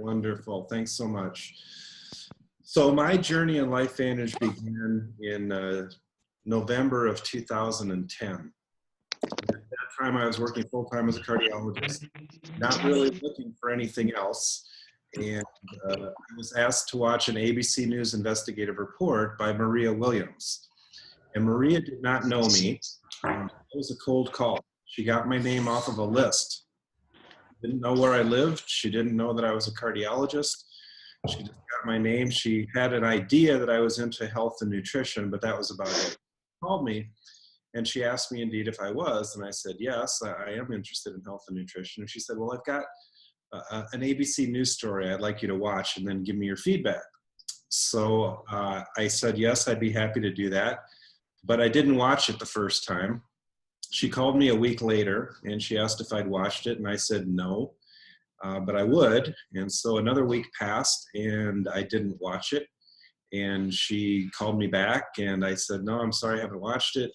Wonderful. Thanks so much. So my journey in LifeVantage began in November of 2010. At that time, I was working full-time as a cardiologist, not really looking for anything else. And I was asked to watch an ABC News investigative report by Maria Williams. And Maria did not know me. It was a cold call. She got my name off of a list. Didn't know where I lived. She didn't know that I was a cardiologist. She just got my name. She had an idea that I was into health and nutrition, but that was about it. She called me and she asked me indeed if I was, and I said, yes, I am interested in health and nutrition. And she said, well, I've got an ABC News story I'd like you to watch and then give me your feedback. So I said, yes, I'd be happy to do that, but I didn't watch it the first time. She called me a week later and she asked if I'd watched it, and I said no, but I would. And so another week passed and I didn't watch it. And she called me back and I said, no, I'm sorry, I haven't watched it.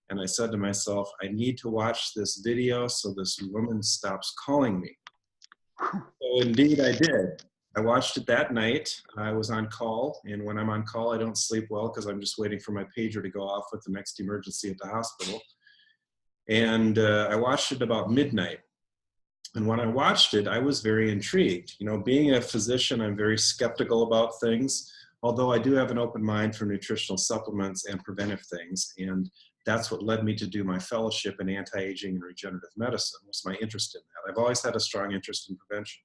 And I said to myself, I need to watch this video so this woman stops calling me. So indeed I did. I watched it that night. I was on call, and when I'm on call, I don't sleep well because I'm just waiting for my pager to go off with the next emergency at the hospital. And I watched it about midnight. And when I watched it, I was very intrigued. You know, being a physician, I'm very skeptical about things, although I do have an open mind for nutritional supplements and preventive things. And that's what led me to do my fellowship in anti-aging and regenerative medicine, was my interest in that. I've always had a strong interest in prevention.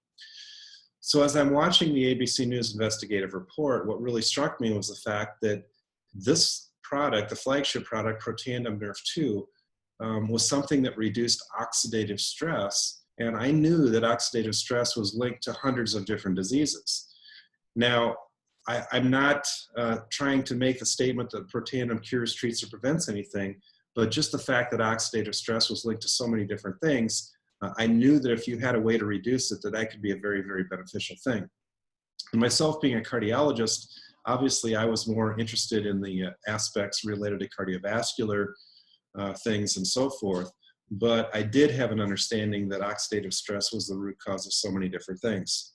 So as I'm watching the ABC News investigative report, what really struck me was the fact that this product, the flagship product, Protandim Nerve 2, was something that reduced oxidative stress. And I knew that oxidative stress was linked to hundreds of different diseases. Now, I'm not trying to make the statement that Protandim cures, treats, or prevents anything, but just the fact that oxidative stress was linked to so many different things, I knew that if you had a way to reduce it, that could be a very, very beneficial thing. And myself being a cardiologist, obviously I was more interested in the aspects related to cardiovascular things and so forth, but I did have an understanding that oxidative stress was the root cause of so many different things.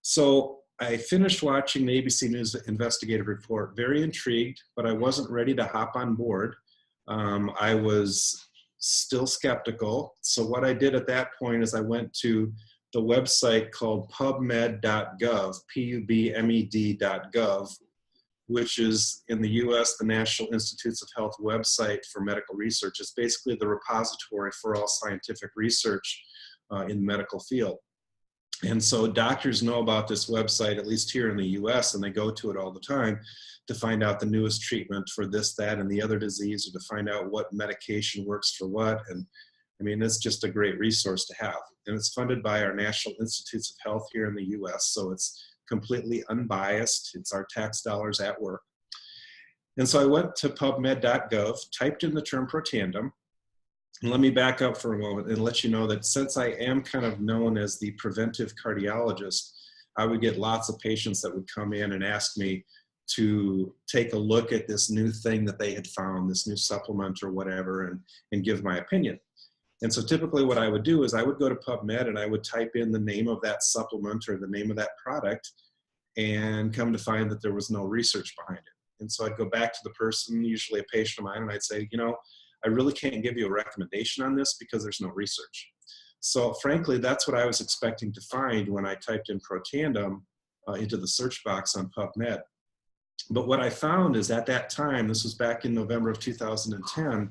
So I finished watching the ABC News investigative report, very intrigued, but I wasn't ready to hop on board. I was still skeptical. So what I did at that point is I went to the website called pubmed.gov, pubmed.gov, which is in the US, the National Institutes of Health website for medical research. It's basically the repository for all scientific research in the medical field. And so doctors know about this website, at least here in the US, and they go to it all the time to find out the newest treatment for this, that, and the other disease, or to find out what medication works for what. And I mean, it's just a great resource to have. And it's funded by our National Institutes of Health here in the US, so it's completely unbiased. It's our tax dollars at work. And so I went to pubmed.gov, typed in the term Protandim. And let me back up for a moment and let you know that since I am kind of known as the preventive cardiologist, I would get lots of patients that would come in and ask me to take a look at this new thing that they had found, this new supplement or whatever, and give my opinion. And so typically what I would do is I would go to PubMed and I would type in the name of that supplement or the name of that product, and come to find that there was no research behind it. And so I'd go back to the person, usually a patient of mine, and I'd say, you know, I really can't give you a recommendation on this because there's no research. So frankly, that's what I was expecting to find when I typed in Protandim into the search box on PubMed. But what I found is at that time, this was back in November of 2010,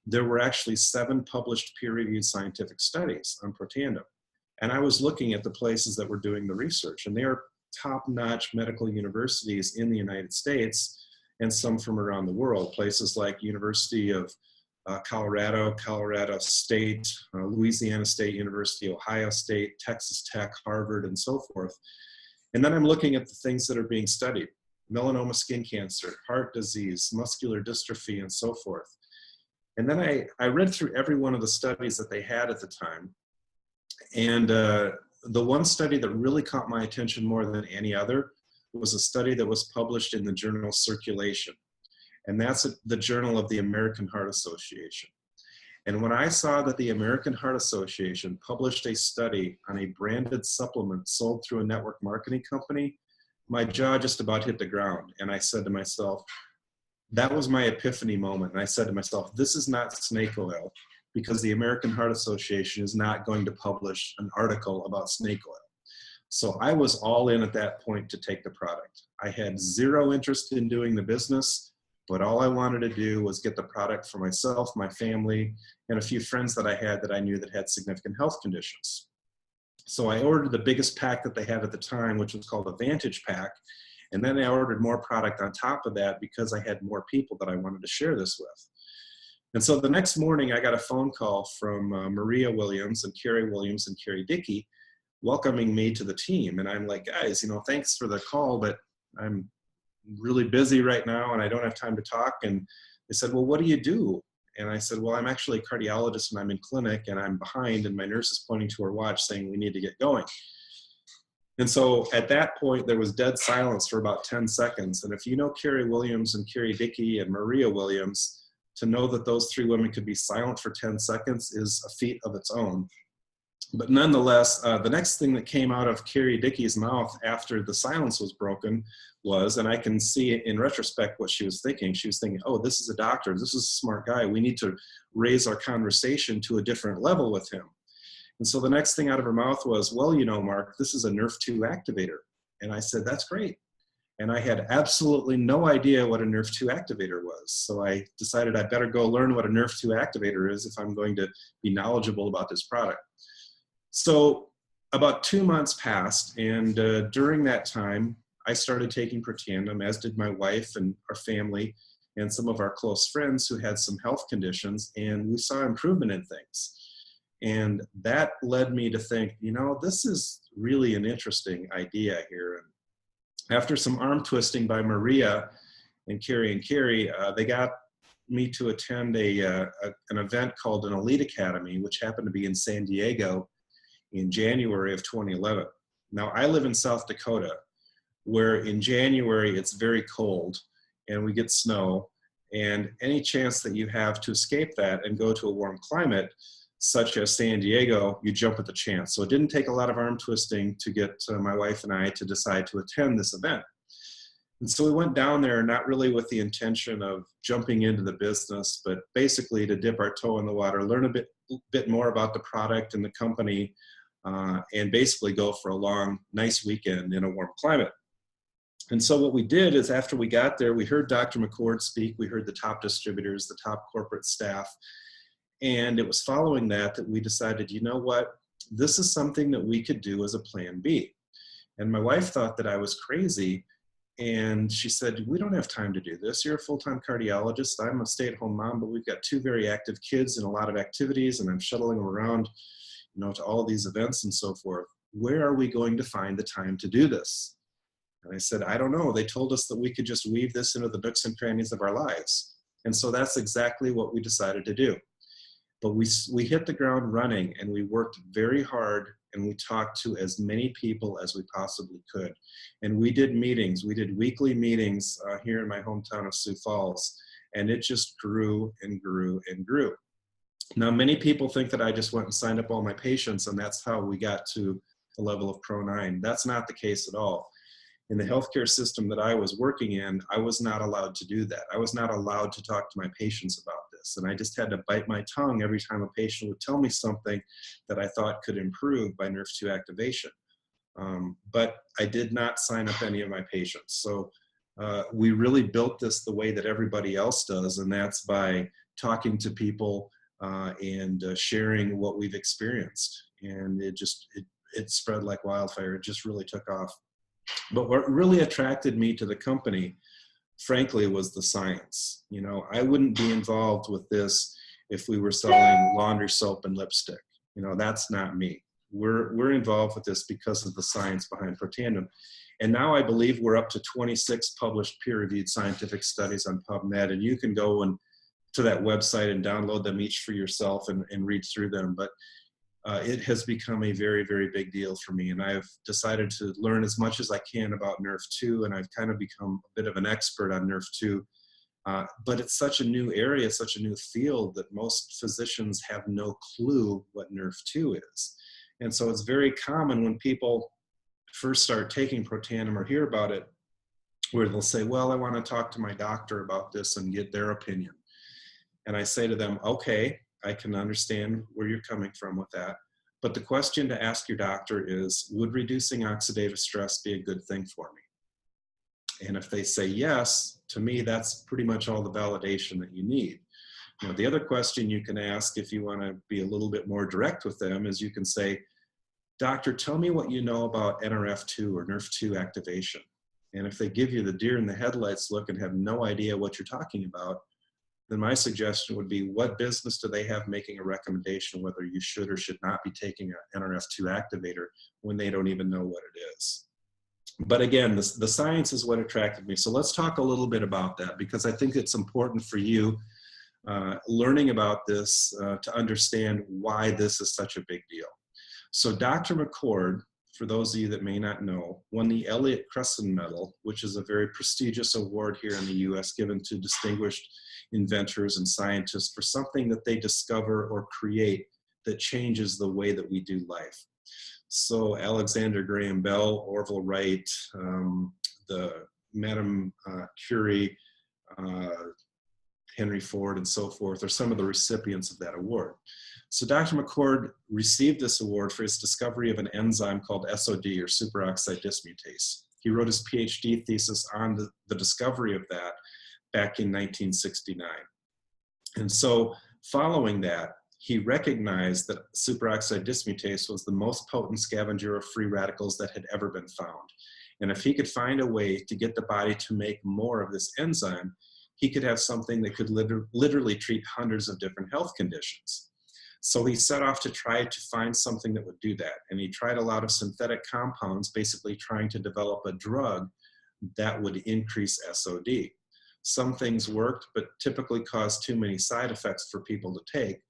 there were actually 7 published peer-reviewed scientific studies on Protandim. And I was looking at the places that were doing the research, and they are top-notch medical universities in the United States and some from around the world, places like University of Colorado, Colorado State, Louisiana State University, Ohio State, Texas Tech, Harvard, and so forth. And then I'm looking at the things that are being studied: melanoma skin cancer, heart disease, muscular dystrophy, and so forth. And then I read through every one of the studies that they had at the time. And the one study that really caught my attention more than any other was a study that was published in the journal Circulation. And that's the Journal of the American Heart Association. And when I saw that the American Heart Association published a study on a branded supplement sold through a network marketing company, my jaw just about hit the ground. And I said to myself, that was my epiphany moment. And I said to myself, this is not snake oil, because the American Heart Association is not going to publish an article about snake oil. So I was all in at that point to take the product. I had zero interest in doing the business, but all I wanted to do was get the product for myself, my family, and a few friends that I had that I knew that had significant health conditions. So I ordered the biggest pack that they had at the time, which was called a Vantage Pack. And then I ordered more product on top of that because I had more people that I wanted to share this with. And so the next morning I got a phone call from Maria Williams and Carrie Williams and Carrie Dickey welcoming me to the team. And I'm like, guys, thanks for the call, but I'm really busy right now and I don't have time to talk. And they said, well, what do you do? And I said, well, I'm actually a cardiologist and I'm in clinic and I'm behind, and my nurse is pointing to her watch saying we need to get going. And so at that point, there was dead silence for about 10 seconds. And if you know Carrie Williams and Carrie Dickey and Maria Williams, to know that those three women could be silent for 10 seconds is a feat of its own. But nonetheless, the next thing that came out of Carrie Dickey's mouth after the silence was broken was, and I can see in retrospect what she was thinking. She was thinking, oh, this is a doctor. This is a smart guy. We need to raise our conversation to a different level with him. And so the next thing out of her mouth was, well, Mark, this is a Nrf2 activator. And I said, that's great. And I had absolutely no idea what a Nrf2 activator was. So I decided I better go learn what a Nrf2 activator is if I'm going to be knowledgeable about this product. So about 2 months passed, and during that time, I started taking Protandim, as did my wife and our family and some of our close friends who had some health conditions, and we saw improvement in things. And that led me to think, this is really an interesting idea here. And after some arm twisting by Maria and Carrie, they got me to attend an event called an Elite Academy, which happened to be in San Diego in January of 2011. Now, I live in South Dakota, where in January it's very cold and we get snow, and any chance that you have to escape that and go to a warm climate, such as San Diego, you jump at the chance. So it didn't take a lot of arm twisting to get my wife and I to decide to attend this event. And so we went down there not really with the intention of jumping into the business, but basically to dip our toe in the water, learn a bit more about the product and the company, and basically go for a long, nice weekend in a warm climate. And so what we did is after we got there, we heard Dr. McCord speak, we heard the top distributors, the top corporate staff, and it was following that we decided, you know what, this is something that we could do as a plan B. And my wife thought that I was crazy, and she said, we don't have time to do this. You're a full-time cardiologist. I'm a stay-at-home mom, but we've got 2 very active kids and a lot of activities, and I'm shuttling them around, to all these events and so forth. Where are we going to find the time to do this? And I said, I don't know. They told us that we could just weave this into the nooks and crannies of our lives. And so that's exactly what we decided to do. But we hit the ground running, and we worked very hard, and we talked to as many people as we possibly could. And we did meetings. We did weekly meetings here in my hometown of Sioux Falls, and it just grew and grew and grew. Now, many people think that I just went and signed up all my patients, and that's how we got to the level of Pro9. That's not the case at all. In the healthcare system that I was working in, I was not allowed to do that. I was not allowed to talk to my patients about this. And I just had to bite my tongue every time a patient would tell me something that I thought could improve by Nrf2 activation. But I did not sign up any of my patients. So we really built this the way that everybody else does, and that's by talking to people and sharing what we've experienced. And it spread like wildfire. It just really took off. But what really attracted me to the company, frankly, was the science. I wouldn't be involved with this if we were selling laundry soap and lipstick. That's not me. We're involved with this because of the science behind Protandim. And now I believe we're up to 26 published peer-reviewed scientific studies on PubMed, and you can go to that website and download them each for yourself and read through them. But it has become a very, very big deal for me. And I've decided to learn as much as I can about Nrf2, and I've kind of become a bit of an expert on Nrf2 But it's such a new area, such a new field that most physicians have no clue what Nrf2 is. And so it's very common when people first start taking Protandim or hear about it, where they'll say, well, I want to talk to my doctor about this and get their opinion. And I say to them, okay, I can understand where you're coming from with that. But the question to ask your doctor is, would reducing oxidative stress be a good thing for me? And if they say yes, to me, that's pretty much all the validation that you need. You know, the other question you can ask, if you want to be a little bit more direct with them, is you can say, doctor, tell me what you know about NRF2 or NRF2 activation. And if they give you the deer in the headlights look and have no idea what you're talking about, then my suggestion would be, what business do they have making a recommendation whether you should or should not be taking an NRF2 activator when they don't even know what it is? But again, the science is what attracted me. So let's talk a little bit about that, because I think it's important for you learning about this to understand why this is such a big deal. So Dr. McCord, for those of you that may not know, won the Elliott Cresson Medal, which is a very prestigious award here in the US given to distinguished inventors and scientists for something that they discover or create that changes the way that we do life. So Alexander Graham Bell, Orville Wright, the Madame Curie, Henry Ford, and so forth are some of the recipients of that award. So Dr. McCord received this award for his discovery of an enzyme called SOD, or superoxide dismutase. He wrote his PhD thesis on the discovery of that back in 1969. And so following that, he recognized that superoxide dismutase was the most potent scavenger of free radicals that had ever been found. And if he could find a way to get the body to make more of this enzyme, he could have something that could literally treat hundreds of different health conditions. So he set off to try to find something that would do that. And he tried a lot of synthetic compounds, basically trying to develop a drug that would increase SOD. Some things worked, but typically caused too many side effects for people to take.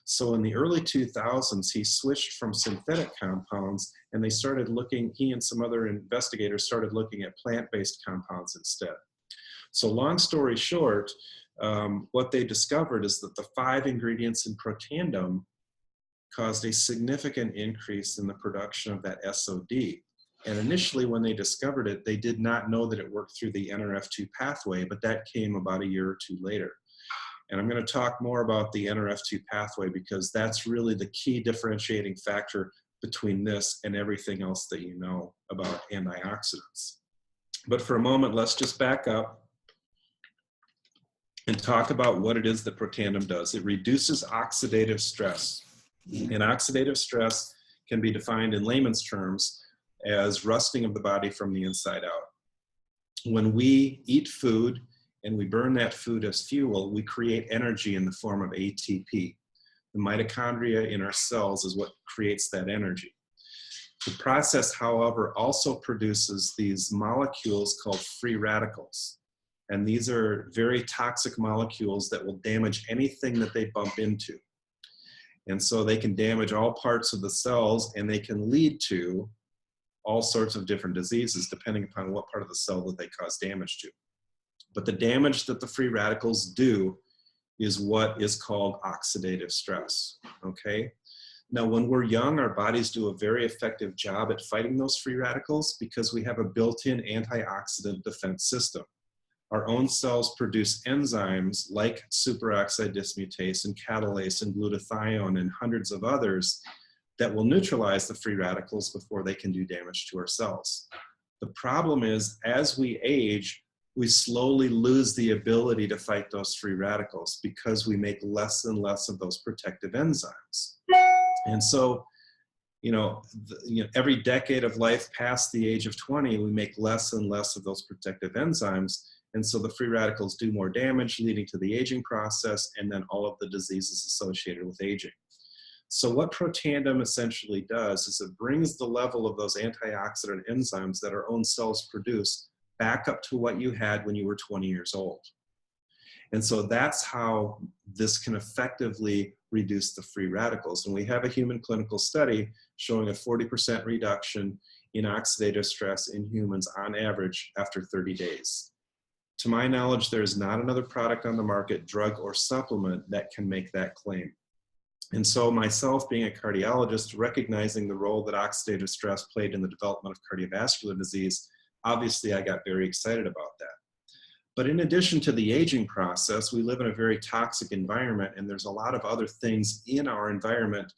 So in the early 2000s, he switched from synthetic compounds, and they started looking, he and some other investigators started looking at plant-based compounds instead. So long story short, what they discovered is that the 5 ingredients in Protandim caused a significant increase in the production of that SOD. And initially when they discovered it, they did not know that it worked through the NRF2 pathway, but that came about a year or two later. And I'm going to talk more about the NRF2 pathway because that's really the key differentiating factor between this and everything else that you know about antioxidants. But for a moment, let's just back up and talk about what it is that Protandim does. It reduces oxidative stress. And oxidative stress can be defined in layman's terms as rusting of the body from the inside out. When we eat food and we burn that food as fuel, we create energy in the form of ATP. The mitochondria in our cells is what creates that energy. The process, however, also produces these molecules called free radicals. And these are very toxic molecules that will damage anything that they bump into. And so they can damage all parts of the cells, and they can lead to all sorts of different diseases depending upon what part of the cell that they cause damage to. But the damage that the free radicals do is what is called oxidative stress, okay? Now, when we're young, our bodies do a very effective job at fighting those free radicals because we have a built-in antioxidant defense system. Our own cells produce enzymes like superoxide dismutase and catalase and glutathione and hundreds of others that will neutralize the free radicals before they can do damage to our cells. The problem is, as we age, we slowly lose the ability to fight those free radicals because we make less and less of those protective enzymes. And so, every decade of life past the age of 20, we make less and less of those protective enzymes. And so the free radicals do more damage, leading to the aging process and then all of the diseases associated with aging. So what Protandim essentially does is it brings the level of those antioxidant enzymes that our own cells produce back up to what you had when you were 20 years old. And so that's how this can effectively reduce the free radicals. And we have a human clinical study showing a 40% reduction in oxidative stress in humans on average after 30 days. To my knowledge, there is not another product on the market, drug or supplement, that can make that claim. And so myself, being a cardiologist, recognizing the role that oxidative stress played in the development of cardiovascular disease, obviously I got very excited about that. But in addition to the aging process, we live in a very toxic environment, and there's a lot of other things in our environment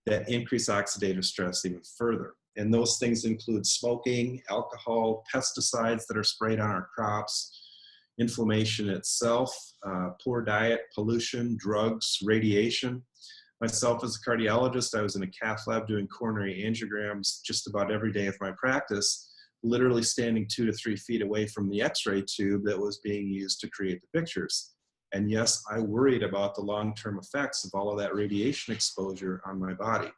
that increase oxidative stress even further. And those things include smoking, alcohol, pesticides that are sprayed on our crops, inflammation itself, poor diet, pollution, drugs, radiation. Myself as a cardiologist, I was in a cath lab doing coronary angiograms just about every day of my practice, literally standing 2 to 3 feet away from the x-ray tube that was being used to create the pictures. And yes, I worried about the long-term effects of all of that radiation exposure on my body.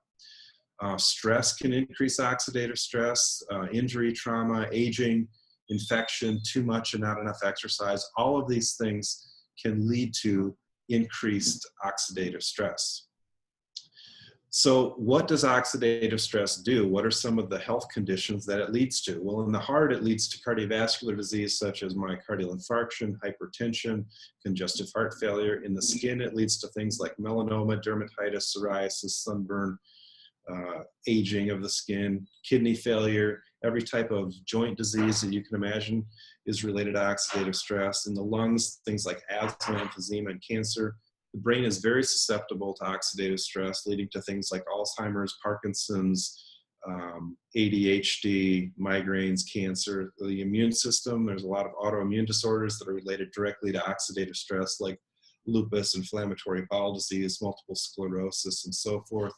Stress can increase oxidative stress, injury, trauma, aging, infection, too much and not enough exercise. All of these things can lead to increased oxidative stress. So what does oxidative stress do? What are some of the health conditions that it leads to? Well, in the heart, it leads to cardiovascular disease such as myocardial infarction, hypertension, congestive heart failure. In the skin, it leads to things like melanoma, dermatitis, psoriasis, sunburn, aging of the skin, kidney failure. Every type of joint disease that you can imagine is related to oxidative stress. In the lungs, things like asthma, emphysema, and cancer. The brain is very susceptible to oxidative stress, leading to things like Alzheimer's, Parkinson's, ADHD, migraines, cancer. The immune system, there's a lot of autoimmune disorders that are related directly to oxidative stress, like lupus, inflammatory bowel disease, multiple sclerosis, and so forth.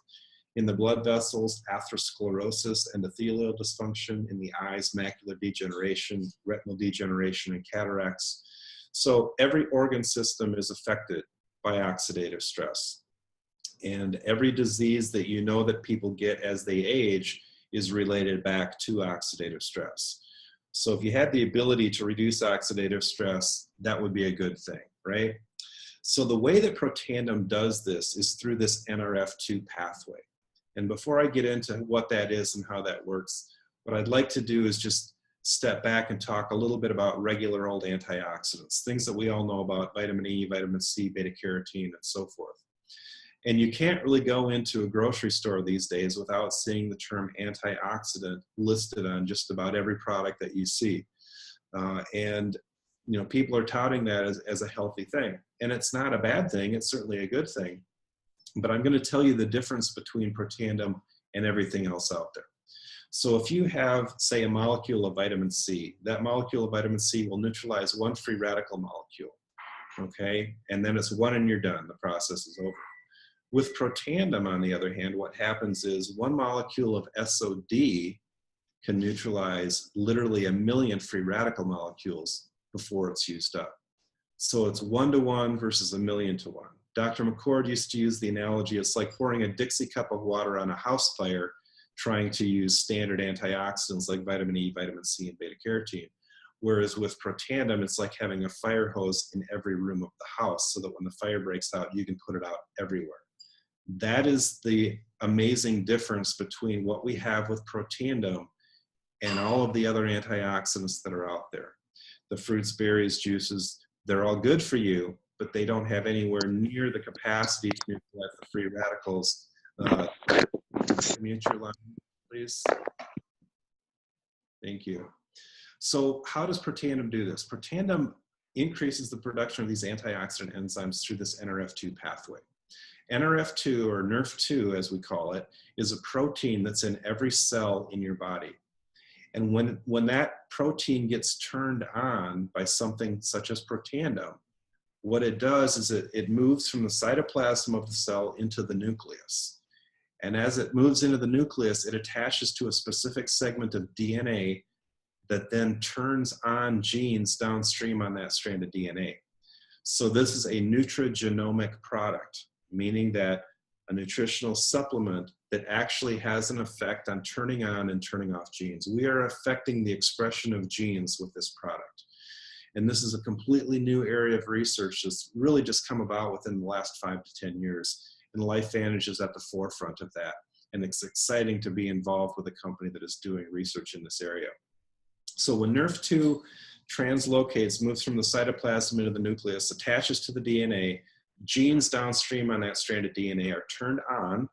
In the blood vessels, atherosclerosis, endothelial dysfunction. In the eyes, macular degeneration, retinal degeneration, and cataracts. So every organ system is affected by oxidative stress. And every disease that you know that people get as they age is related back to oxidative stress. So if you had the ability to reduce oxidative stress, that would be a good thing, right? So the way that Protandim does this is through this NRF2 pathway. And before I get into what that is and how that works, what I'd like to do is just step back and talk a little bit about regular old antioxidants, things that we all know about: vitamin E, vitamin C, beta carotene, and so forth. And you can't really go into a grocery store these days without seeing the term antioxidant listed on just about every product that you see. And you know, people are touting that as a healthy thing. And it's not a bad thing, it's certainly a good thing. But I'm going to tell you the difference between Protandim and everything else out there. So if you have, say, a molecule of vitamin C, that molecule of vitamin C will neutralize one free radical molecule, okay? And then it's one and you're done, the process is over. With Protandim, on the other hand, what happens is one molecule of SOD can neutralize literally 1 million free radical molecules before it's used up. So it's 1-to-1 versus 1,000,000-to-1. Dr. McCord used to use the analogy, it's like pouring a Dixie cup of water on a house fire, trying to use standard antioxidants like vitamin E, vitamin C, and beta carotene. Whereas with Protandim, it's like having a fire hose in every room of the house so that when the fire breaks out, you can put it out everywhere. That is the amazing difference between what we have with Protandim and all of the other antioxidants that are out there. The fruits, berries, juices, they're all good for you, but they don't have anywhere near the capacity to neutralize the free radicals. Mute your line, please. Thank you. So how does Protandim do this? Protandim increases the production of these antioxidant enzymes through this NRF2 pathway. NRF2, or NRF2 as we call it, is a protein that's in every cell in your body. And when that protein gets turned on by something such as Protandim, what it does is it moves from the cytoplasm of the cell into the nucleus. And as it moves into the nucleus, it attaches to a specific segment of DNA that then turns on genes downstream on that strand of DNA. So this is a nutrigenomic product, meaning that a nutritional supplement that actually has an effect on turning on and turning off genes. We are affecting the expression of genes with this product. And this is a completely new area of research that's really just come about within the last 5 to 10 years. And LifeVantage is at the forefront of that. And it's exciting to be involved with a company that is doing research in this area. So when NRF2 translocates, moves from the cytoplasm into the nucleus, attaches to the DNA. Genes downstream on that strand of DNA are turned on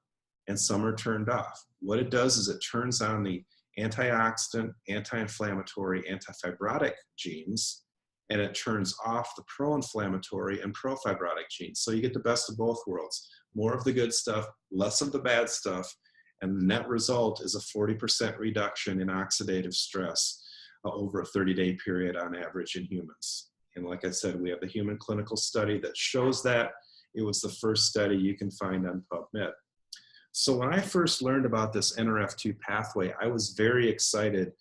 and some are turned off. What it does is it turns on the antioxidant, anti-inflammatory, anti-fibrotic genes, and it turns off the pro-inflammatory and pro-fibrotic genes. So you get the best of both worlds. More of the good stuff, less of the bad stuff, and the net result is a 40% reduction in oxidative stress over a 30-day period on average in humans. And like I said, we have the human clinical study that shows that. It was the first study you can find on PubMed. So when I first learned about this NRF2 pathway, I was very excited.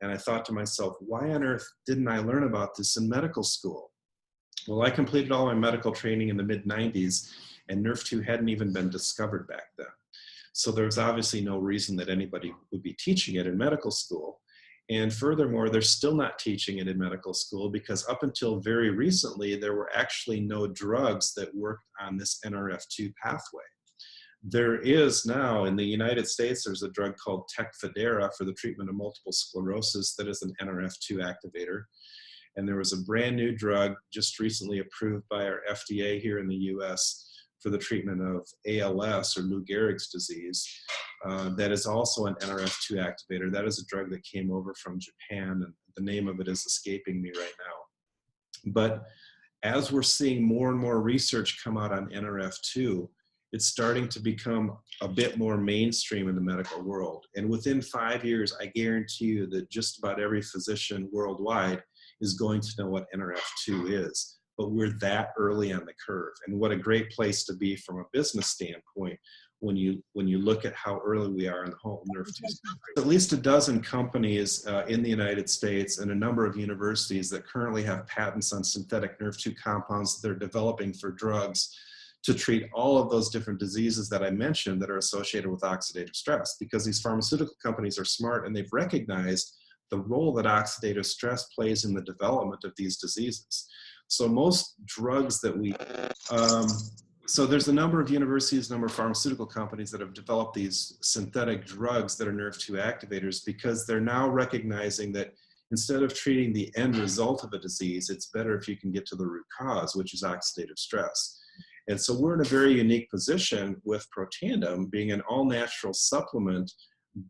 And I thought to myself, why on earth didn't I learn about this in medical school? Well, I completed all my medical training in the mid-90s, and NRF2 hadn't even been discovered back then. So there was obviously no reason that anybody would be teaching it in medical school. And furthermore, they're still not teaching it in medical school because up until very recently, there were actually no drugs that worked on this NRF2 pathway. There is now, in the United States, there's a drug called Tecfidera for the treatment of multiple sclerosis that is an NRF2 activator. And there was a brand new drug just recently approved by our FDA here in the US for the treatment of ALS or Lou Gehrig's disease that is also an NRF2 activator. That is a drug that came over from Japan, and the name of it is escaping me right now. But as we're seeing more and more research come out on NRF2, it's starting to become a bit more mainstream in the medical world. And within 5 years, I guarantee you that just about every physician worldwide is going to know what NRF2 is. But we're that early on the curve. And what a great place to be from a business standpoint when you look at how early we are in the whole NRF2. At least a dozen companies in the United States and a number of universities that currently have patents on synthetic NRF2 compounds that they're developing for drugs to treat all of those different diseases that I mentioned that are associated with oxidative stress, because these pharmaceutical companies are smart and they've recognized the role that oxidative stress plays in the development of these diseases. So most drugs that so there's a number of universities, a number of pharmaceutical companies that have developed these synthetic drugs that are NRF2 activators because they're now recognizing that instead of treating the end result of a disease, it's better if you can get to the root cause, which is oxidative stress. And so we're in a very unique position with Protandim being an all-natural supplement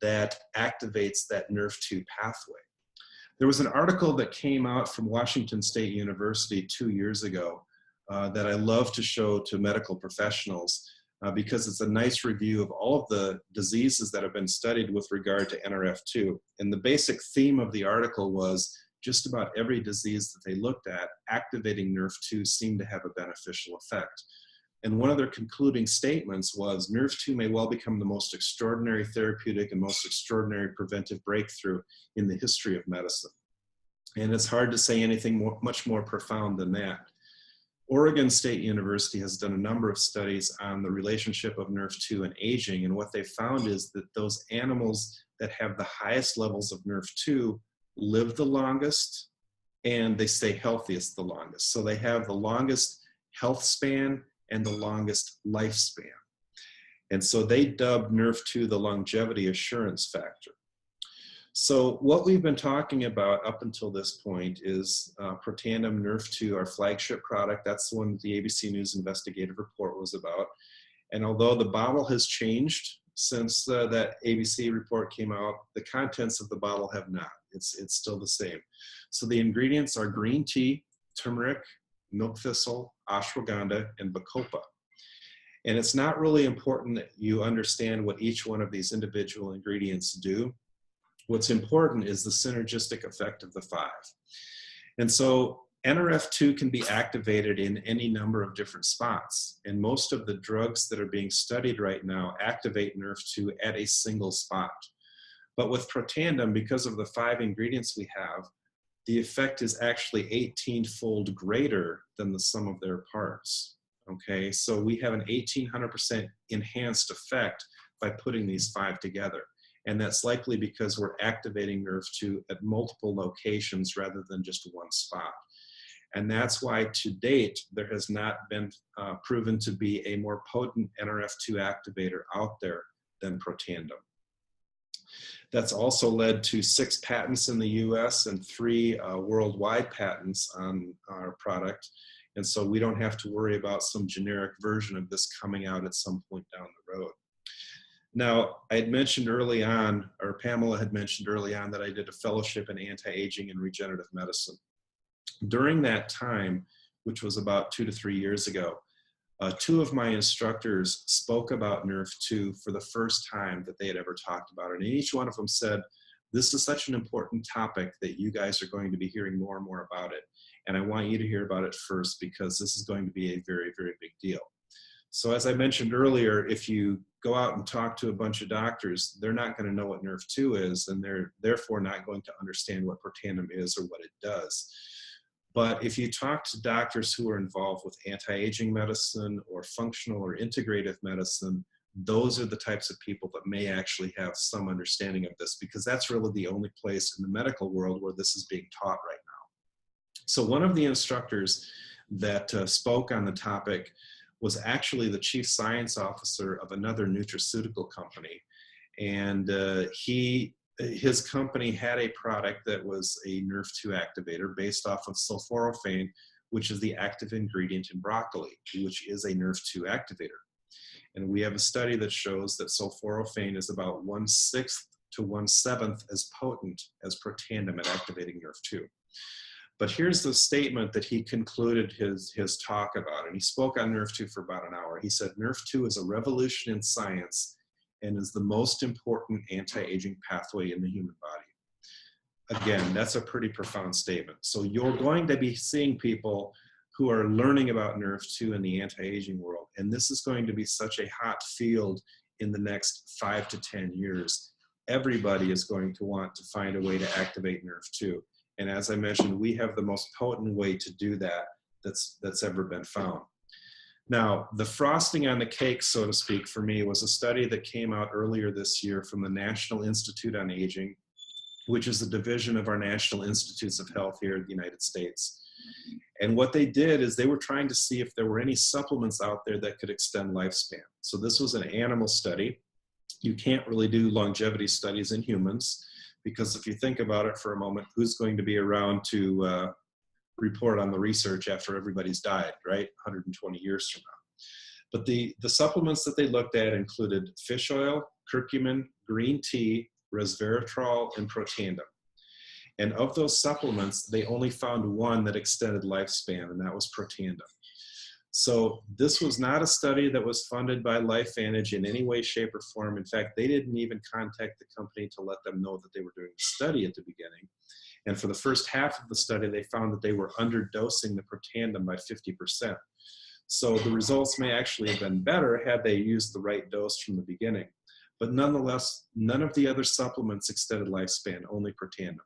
that activates that NRF2 pathway. There was an article that came out from Washington State University 2 years ago that I love to show to medical professionals because it's a nice review of all of the diseases that have been studied with regard to NRF2. And the basic theme of the article was just about every disease that they looked at, activating NRF2 seemed to have a beneficial effect. And one of their concluding statements was NRF2 may well become the most extraordinary therapeutic and most extraordinary preventive breakthrough in the history of medicine. And it's hard to say anything much more profound than that. Oregon State University has done a number of studies on the relationship of NRF2 and aging. And what they found is that those animals that have the highest levels of NRF2 live the longest and they stay healthiest the longest. So they have the longest health span and the longest lifespan. And so they dubbed NRF2 the longevity assurance factor. So what we've been talking about up until this point is Protandim NRF2, our flagship product. That's the one the ABC News investigative report was about. And although the bottle has changed since that ABC report came out, the contents of the bottle have not. It's still the same. So the ingredients are green tea, turmeric, milk thistle, ashwagandha, and bacopa. And it's not really important that you understand what each one of these individual ingredients do. What's important is the synergistic effect of the five. And so NRF2 can be activated in any number of different spots. And most of the drugs that are being studied right now activate NRF2 at a single spot. But with Protandim, because of the 5 ingredients we have, the effect is actually 18-fold greater than the sum of their parts. Okay, so we have an 1800% enhanced effect by putting these 5 together. And that's likely because we're activating NRF2 at multiple locations rather than just one spot. And that's why to date, there has not been proven to be a more potent NRF2 activator out there than Protandim. That's also led to 6 patents in the US and 3 worldwide patents on our product. And so we don't have to worry about some generic version of this coming out at some point down the road. Now, I had mentioned early on, or Pamela had mentioned early on, that I did a fellowship in anti-aging and regenerative medicine. During that time, which was about 2 to 3 years ago, 2 of my instructors spoke about NRF2 for the first time that they had ever talked about it. And each one of them said, this is such an important topic that you guys are going to be hearing more and more about it. And I want you to hear about it first because this is going to be a very, very big deal. So as I mentioned earlier, if you go out and talk to a bunch of doctors, they're not going to know what NRF2 is, and they're therefore not going to understand what Protandim is or what it does. But if you talk to doctors who are involved with anti-aging medicine or functional or integrative medicine, those are the types of people that may actually have some understanding of this, because that's really the only place in the medical world where this is being taught right now. So one of the instructors that spoke on the topic was actually the chief science officer of another nutraceutical company. And his company had a product that was a NRF2 activator based off of sulforaphane, which is the active ingredient in broccoli, which is a NRF2 activator. And we have a study that shows that sulforaphane is about 1/6 to 1/7 as potent as Protandim at activating NRF2. But here's the statement that he concluded his talk about, and he spoke on NRF2 for about an hour. He said, NRF2 is a revolution in science and is the most important anti-aging pathway in the human body. Again, that's a pretty profound statement. So you're going to be seeing people who are learning about NRF2 in the anti-aging world, and this is going to be such a hot field in the next 5 to 10 years. Everybody is going to want to find a way to activate NRF2. And as I mentioned, we have the most potent way to do that that's ever been found. Now, the frosting on the cake, so to speak, for me was a study that came out earlier this year from the National Institute on Aging, which is a division of our National Institutes of Health here in the United States. And what they did is they were trying to see if there were any supplements out there that could extend lifespan. So this was an animal study. You can't really do longevity studies in humans, because if you think about it for a moment, who's going to be around to report on the research after everybody's died, right? 120 years from now. But the supplements that they looked at included fish oil, curcumin, green tea, resveratrol, and Protandim. And of those supplements, they only found one that extended lifespan, and that was Protandim. So this was not a study that was funded by LifeVantage in any way, shape, or form. In fact, they didn't even contact the company to let them know that they were doing the study at the beginning. And for the first half of the study, they found that they were underdosing the Protandim by 50%. So the results may actually have been better had they used the right dose from the beginning. But nonetheless, none of the other supplements extended lifespan, only Protandim.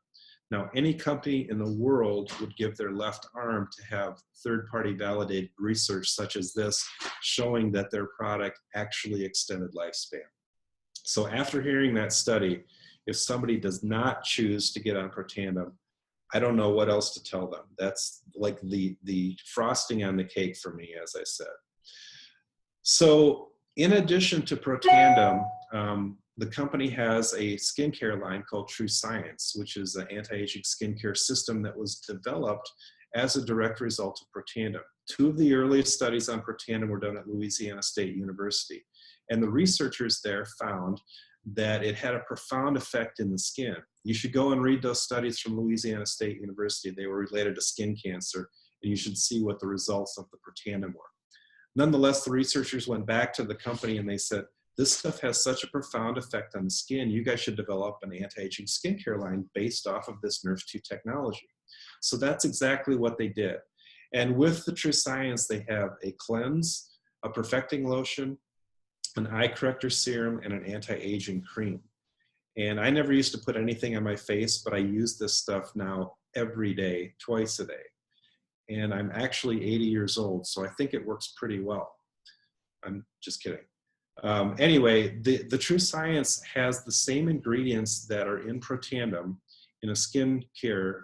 Now, any company in the world would give their left arm to have third-party validated research such as this showing that their product actually extended lifespan. So after hearing that study, if somebody does not choose to get on Protandim, I don't know what else to tell them. That's like the frosting on the cake for me, as I said. So in addition to Protandim, the company has a skincare line called TrueScience, which is an anti-aging skincare system that was developed as a direct result of Protandim. 2 of the earliest studies on Protandim were done at Louisiana State University. And the researchers there found that it had a profound effect in the skin. You should go and read those studies from Louisiana State University. They were related to skin cancer, and you should see what the results of the Protandim were. Nonetheless, the researchers went back to the company and they said, this stuff has such a profound effect on the skin, you guys should develop an anti-aging skincare line based off of this NRF2 technology. So that's exactly what they did. And with the TrueScience, they have a cleanse, a perfecting lotion, an eye corrector serum, and an anti-aging cream. And I never used to put anything on my face, but I use this stuff now every day, twice a day. And I'm actually 80 years old, so I think it works pretty well. I'm just kidding. Anyway, the TrueScience has the same ingredients that are in Protandim in a skincare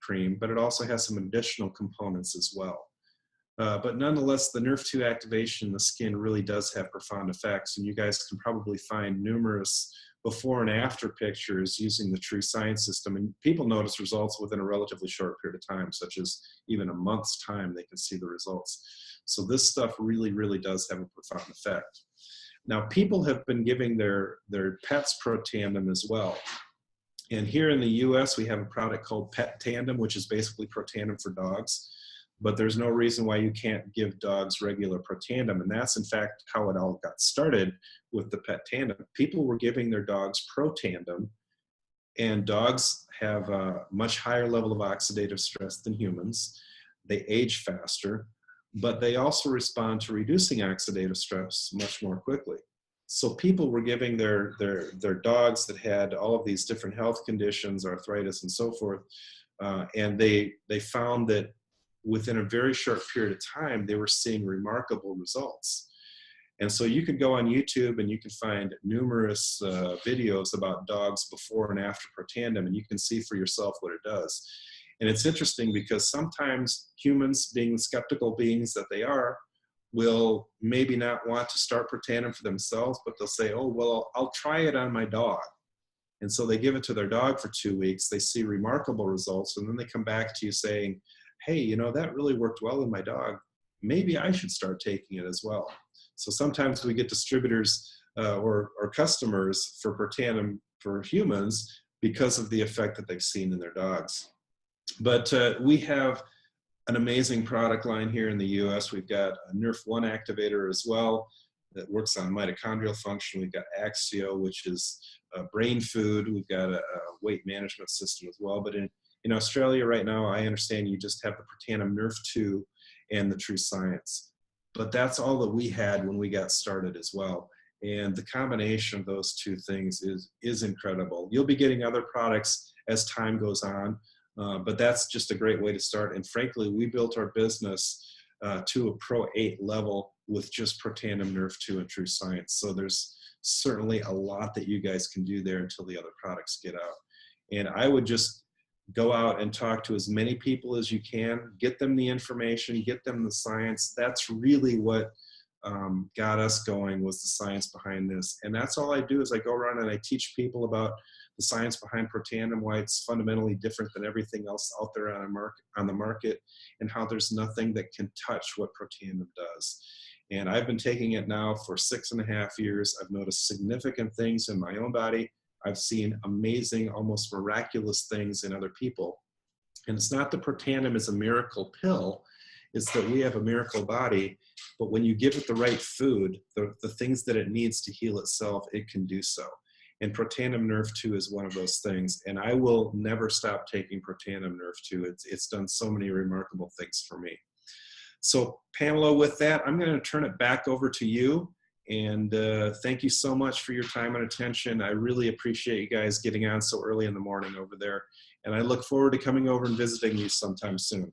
cream, but it also has some additional components as well. But nonetheless, the NRF2 activation in the skin really does have profound effects, and you guys can probably find numerous before and after pictures using the True Science system, and people notice results within a relatively short period of time, such as even a month's time, they can see the results. So this stuff really, really does have a profound effect. Now, people have been giving their pets Protandim as well. And here in the US, we have a product called Pet Tandem, which is basically Protandim for dogs. But there's no reason why you can't give dogs regular Protandim. And that's in fact how it all got started with the Pet Tandem. People were giving their dogs Protandim, and dogs have a much higher level of oxidative stress than humans. They age faster, but they also respond to reducing oxidative stress much more quickly. So people were giving their dogs that had all of these different health conditions, arthritis and so forth, and they found that within a very short period of time, they were seeing remarkable results. And so you could go on YouTube and you can find numerous videos about dogs before and after Protandim, and you can see for yourself what it does. And it's interesting because sometimes humans, being the skeptical beings that they are, will maybe not want to start Protandim for themselves, but they'll say, oh, well, I'll try it on my dog. And so they give it to their dog for 2 weeks, they see remarkable results, and then they come back to you saying, hey, you know, that really worked well in my dog. Maybe I should start taking it as well. So sometimes we get distributors or customers for Protandim for humans because of the effect that they've seen in their dogs. But we have an amazing product line here in the US. We've got a NRF1 activator as well that works on mitochondrial function. We've got Axio, which is brain food. We've got a weight management system as well. But in Australia right now, I understand you just have the Protandim NRF2 and the True Science. But that's all that we had when we got started as well. And the combination of those two things is incredible. You'll be getting other products as time goes on, but that's just a great way to start. And frankly, we built our business to a Pro 8 level with just Protandim NRF2 and True Science. So there's certainly a lot that you guys can do there until the other products get out. And I would just go out and talk to as many people as you can, get them the information, get them the science. That's really what got us going, was the science behind this. And that's all I do, is I go around and I teach people about the science behind Protandim, why it's fundamentally different than everything else out there on the market, and how there's nothing that can touch what Protandim does. And I've been taking it now for 6.5 years. I've noticed significant things in my own body. I've seen amazing, almost miraculous things in other people. And it's not that Protandim is a miracle pill, it's that we have a miracle body, but when you give it the right food, the things that it needs to heal itself, it can do so. And Protandim NRF2 is one of those things. And I will never stop taking Protandim NRF2. It's done so many remarkable things for me. So Pamela, with that, I'm going to turn it back over to you. And thank you so much for your time and attention. I really appreciate you guys getting on so early in the morning over there. And I look forward to coming over and visiting you sometime soon.